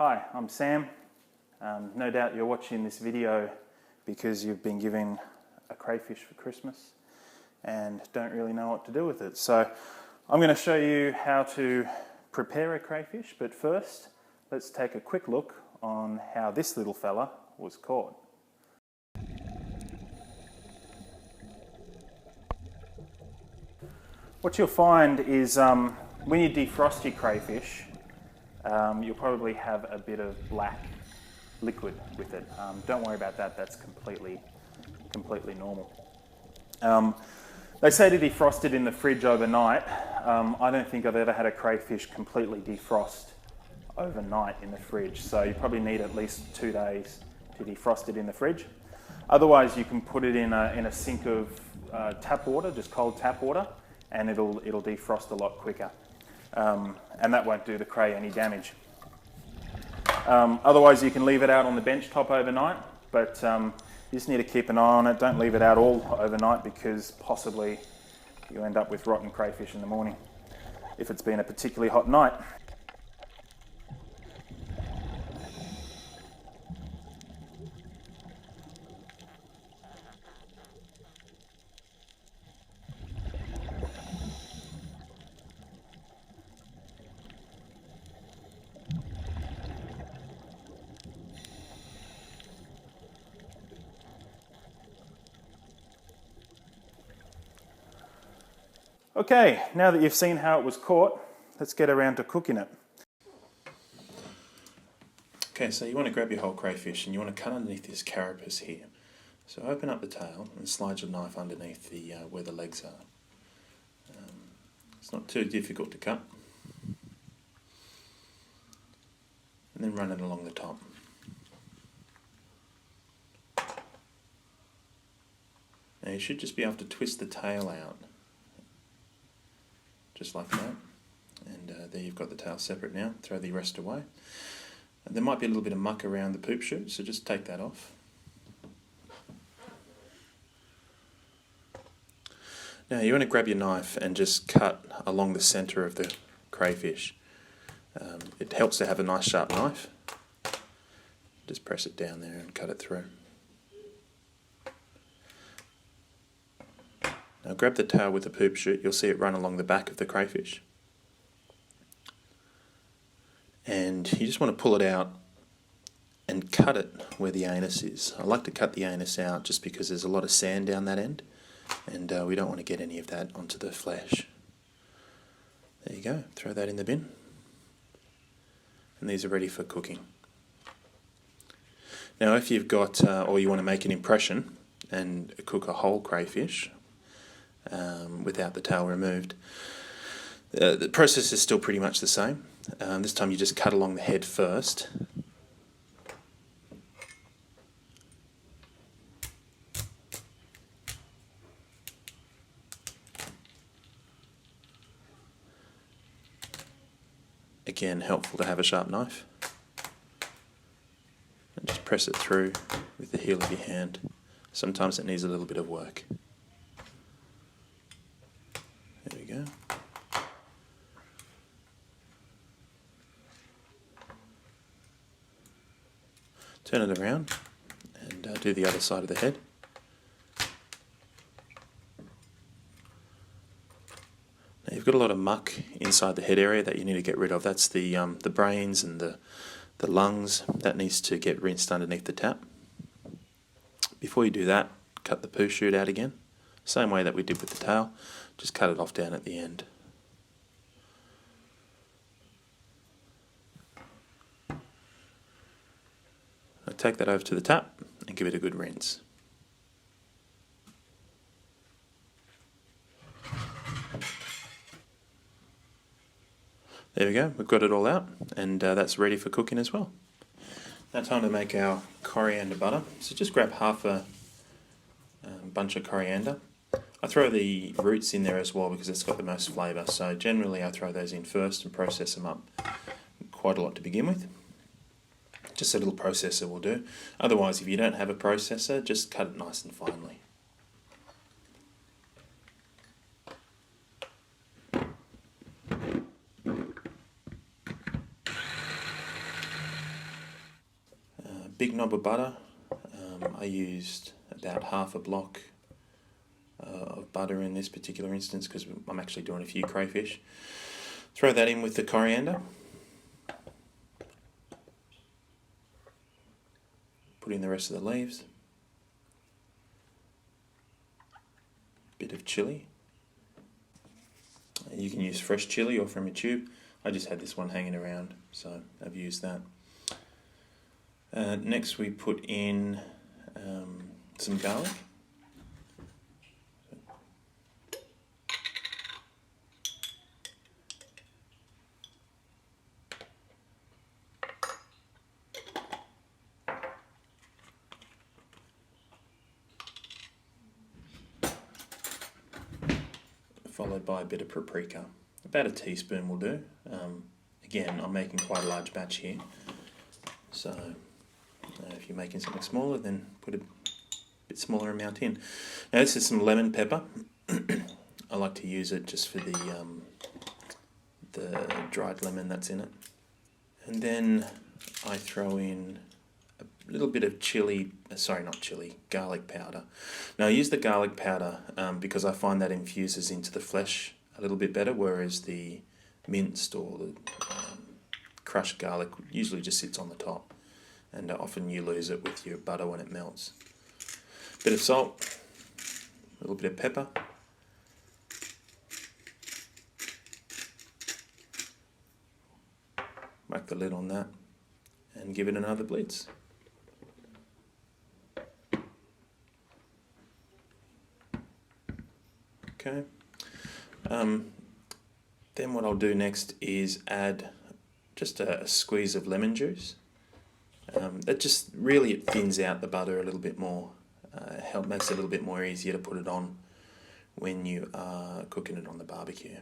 Hi, I'm Sam. No doubt you're watching this video because you've been given a crayfish for Christmas and don't really know what to do with it. So I'm going to show you how to prepare a crayfish, but first let's take a quick look on how this little fella was caught. What you'll find is when you defrost your crayfish, you'll probably have a bit of black liquid with it. Don't worry about that, that's completely normal. They say to defrost it in the fridge overnight. I don't think I've ever had a crayfish completely defrost overnight in the fridge, so you probably need at least 2 days to defrost it in the fridge. Otherwise you can put it in a sink of tap water, just cold tap water, and it'll defrost a lot quicker. And that won't do the cray any damage. Otherwise you can leave it out on the bench top overnight, but you just need to keep an eye on it. Don't leave it out all overnight because possibly you end up with rotten crayfish in the morning if it's been a particularly hot night. Okay, now that you've seen how it was caught, let's get around to cooking it. Okay, so you want to grab your whole crayfish and you want to cut underneath this carapace here. So open up the tail and slide your knife underneath the where the legs are. It's not too difficult to cut. And then run it along the top. Now you should just be able to twist the tail out. Just like that, and there you've got the tail separate now. Throw the rest away. And there might be a little bit of muck around the poop chute, so just take that off. Now you want to grab your knife and just cut along the centre of the crayfish. It helps to have a nice sharp knife. Just press it down there and cut it through. Now grab the tail with the poop chute, you'll see it run along the back of the crayfish. And you just want to pull it out and cut it where the anus is. I like to cut the anus out just because there's a lot of sand down that end and we don't want to get any of that onto the flesh. There you go, throw that in the bin. And these are ready for cooking. Now if you've got, or you want to make an impression and cook a whole crayfish, without the tail removed. The process is still pretty much the same. This time you just cut along the head first. Again, helpful to have a sharp knife. And just press it through with the heel of your hand. Sometimes it needs a little bit of work. There we go. Turn it around and do the other side of the head. Now you've got a lot of muck inside the head area that you need to get rid of. That's the brains and the lungs. That needs to get rinsed underneath the tap. Before you do that, cut the poo chute out again. Same way that we did with the tail. Just cut it off down at the end. Now take that over to the tap and give it a good rinse. There we go, we've got it all out and that's ready for cooking as well. Now time to make our coriander butter. So just grab half a bunch of coriander. I throw the roots in there as well because it's got the most flavour, so generally I throw those in first and process them up quite a lot to begin with. Just a little processor will do. Otherwise, if you don't have a processor, just cut it nice and finely. big knob of butter. I used about half a block of butter in this particular instance because I'm actually doing a few crayfish. Throw that in with the coriander. Put in the rest of the leaves. Bit of chilli. You can use fresh chilli or from a tube. I just had this one hanging around, so I've used that. Next we put in some garlic. Followed by a bit of paprika. About a teaspoon will do. Again, I'm making quite a large batch here, so if you're making something smaller, then put a bit smaller amount in. Now this is some lemon pepper. I like to use it just for the dried lemon that's in it. And then I throw in a little bit of garlic powder. Now I use the garlic powder because I find that infuses into the flesh a little bit better, whereas the minced or the crushed garlic usually just sits on the top, and often you lose it with your butter when it melts. Bit of salt, a little bit of pepper, whack the lid on that and give it another blitz. Okay. Then what I'll do next is add just a squeeze of lemon juice. It thins out the butter a little bit more. Makes it a little bit more easier to put it on when you are cooking it on the barbecue.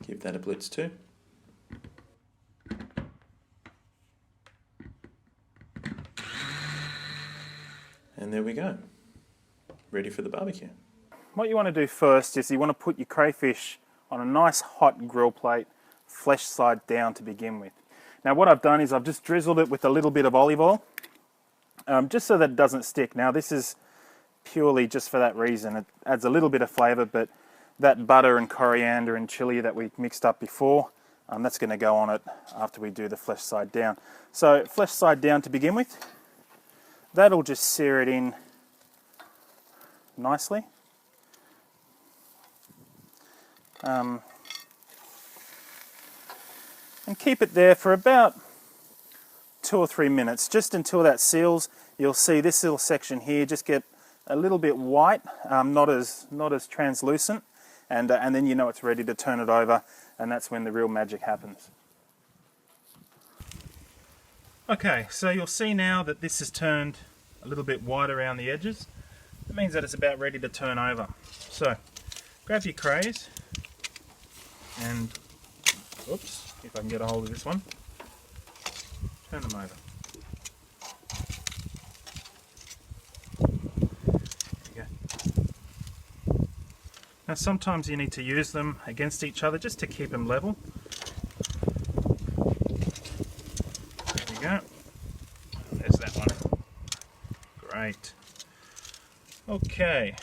Give that a blitz too. And there we go, ready for the barbecue. What you want to do first is you want to put your crayfish on a nice hot grill plate, flesh side down to begin with. Now what I've done is I've just drizzled it with a little bit of olive oil, just so that it doesn't stick. Now this is purely just for that reason. It adds a little bit of flavour, but that butter and coriander and chilli that we mixed up before, that's going to go on it after we do the flesh side down. So flesh side down to begin with. That'll just sear it in nicely. And keep it there for about 2 or 3 minutes, just until that seals. You'll see this little section here just get a little bit white, not as translucent, and then you know it's ready to turn it over, and that's when the real magic happens. Okay, so you'll see now that this has turned a little bit white around the edges. It means that it's about ready to turn over. So, grab your crays and, oops, if I can get a hold of this one, turn them over. There you go. Now sometimes you need to use them against each other just to keep them level. There we go. There's that one. Great. Okay.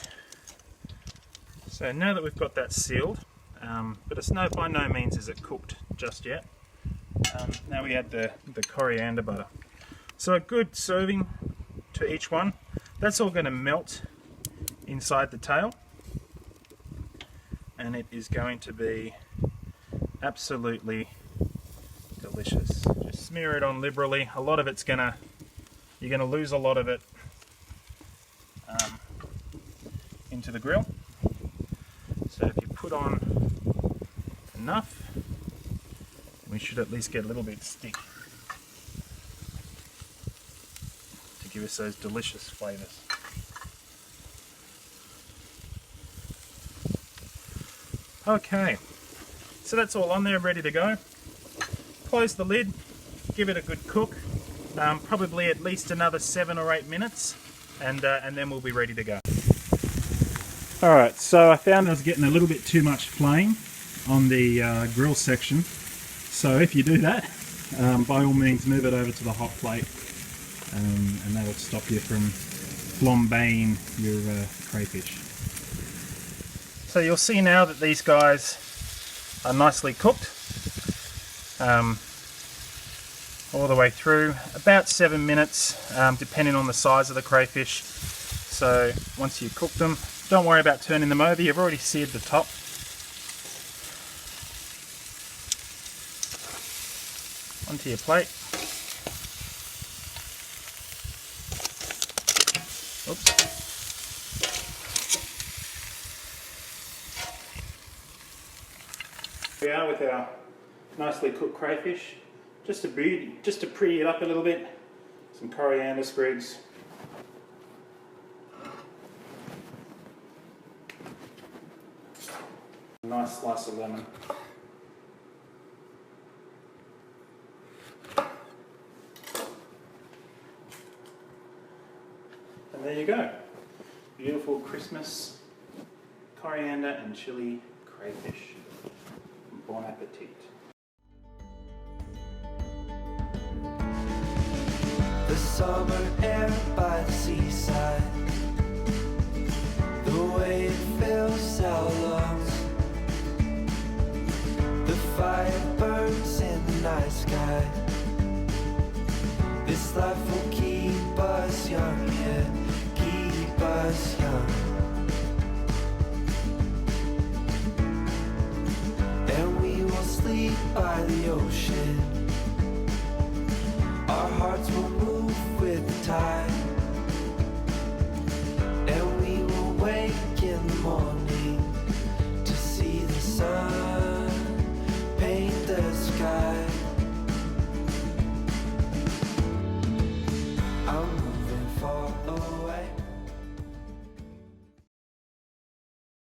So now that we've got that sealed, but it's by no means is it cooked just yet. Now we add the coriander butter. So a good serving to each one. That's all going to melt inside the tail, and it is going to be absolutely delicious. Just smear it on liberally. A lot of it's you're gonna lose a lot of it into the grill. So if you put on enough, we should at least get a little bit stick to give us those delicious flavours. Okay, so that's all on there, ready to go. Close the lid, give it a good cook, probably at least another 7 or 8 minutes, and then we'll be ready to go. Alright, so I found I was getting a little bit too much flame on the grill section. So if you do that, by all means move it over to the hot plate, and that'll stop you from flambeing your crayfish. So you'll see now that these guys are nicely cooked all the way through, about 7 minutes depending on the size of the crayfish. So once you cook them, don't worry about turning them over, you've already seared the top. Onto your plate. Oops. Here we are with our nicely cooked crayfish. Just to pretty it up a little bit, some coriander sprigs. A nice slice of lemon. And there you go. Beautiful Christmas coriander and chili crayfish. Bon appetit. The summer air by the seaside, the way it fills our lungs, the fire burns in the night sky. This life will keep us young, yeah, keep us young. And we will sleep by the ocean. Our hearts will move with the tide, and we will wake in the morning to see the sun paint the sky. I'm moving far away.